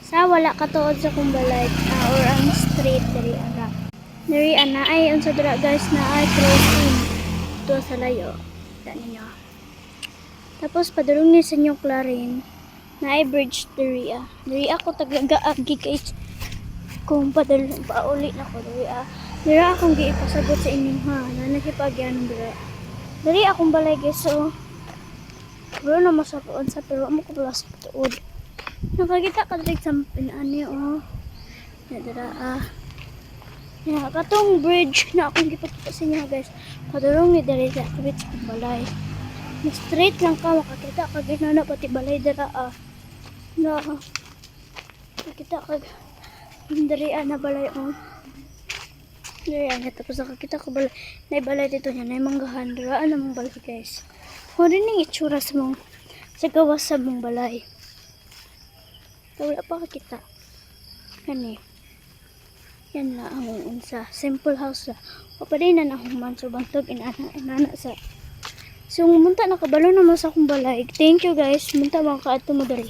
Sa wala katuod sa kong balay or ang street diri ara. Diri ana ay unsa dira guys na ay crossing to sa layo. Kita ninyo. Tapos padulong ni sa inyo Clarin na ay bridge diri ah. Diri ako tagagaagi guys. Kung padulong pauli na ko diri ah. Diri akong giipasabot sa inyo ha. Na nakipagyan diri. Diri akong balay guys so. Bro na masapoon sa pero mo ko plus tuod. Nakakita ka dito sa pinani oh. Nadara ah. Ya, katong bridge na akong gipakita sa inyo guys. Padulong ni diri sa bridge kung balay. Straight lang ka makakita kag na pati balay dira ah. Na makita kag diri na balay oh. Diri ana tapos nakakita ko balay. Nay balay dito nya nay manggahan dira namang balay guys. Kung rin yung itsura sa mong sa gawas sa mong balay. Wala pa kita. Kani. Yan na ang unsa. Simple house la. O pa rin na nahuman. So bantog inana sa. So munta nakabalo naman sa akong balay. Thank you guys. Munta mga ka ato mo dali.